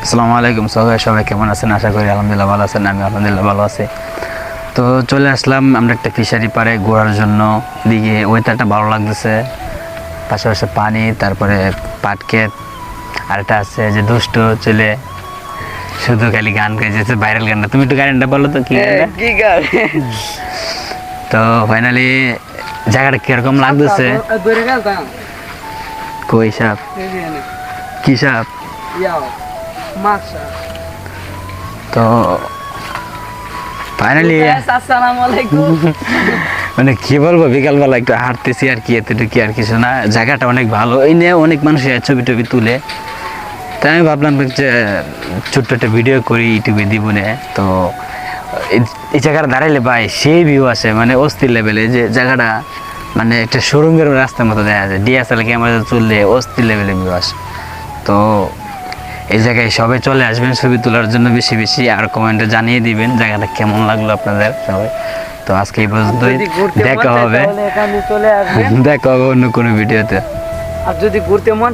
আসসালামু আলাইকুম সবাই কেমন আছেন? আশা করি আলহামদুলিল্লাহ ভালো আছেন। আমি আলহামদুলিল্লাহ ভালো আছি। তো চলে আসলাম আমরা একটা ফিশারি পাড়ে ঘোরার জন্য। এদিকে ওয়েদারটা ভালো লাগতেছে, পাশাপাশি পানি, তারপরে পাট ক্ষেত, আর একটা আছে যে দুষ্ট ছেলে শুধু খালি গান গাইছে, ভাইরাল গানটা। তুমি একটু গানটা বলো তো কি গানটা? কি গান? তো ফাইনালি জায়গাটা কিরকম লাগতেছে? ধরে গেলাম কই সাপ? কি সাপ? মাছা। তো ফাইনালি আসসালামু আলাইকুম। মানে কি বলবো, বিকালবেলা একটু হাঁটতেছি আর কি, এতটুকু আর কিছু না। জায়গাটা অনেক ভালো, এই নিয়ে অনেক মানুষ ছবি টবি তুলে। তাই আমি ভাবলাম যে ছোট্ট একটা ভিডিও করি, ইউটিউবে দিব না। তো এই জায়গাটা দাঁড়াইলে ভাই সেই ভিউ আসে, মানে অস্থির লেভেলে। যে জায়গাটা মানে একটা শোরুমের রাস্তার মতো দেখা যায়, ডিএসএলআর ক্যামেরা চললে অস্থির লেভেলে ভিউ আসে। তো এই জায়গায় সবাই চলে আসবেন ছবি তোলার জন্য বেশি বেশি, আর কমেন্টে জানিয়ে দিবেন জায়গাটা কেমন লাগলো আপনাদের সবাই। তো আজকে এই পর্যন্তই, দেখা হবে চলে আসবেন। দেখা হবে অন্য কোনো ভিডিওতে। আর যদি ঘুরতে মন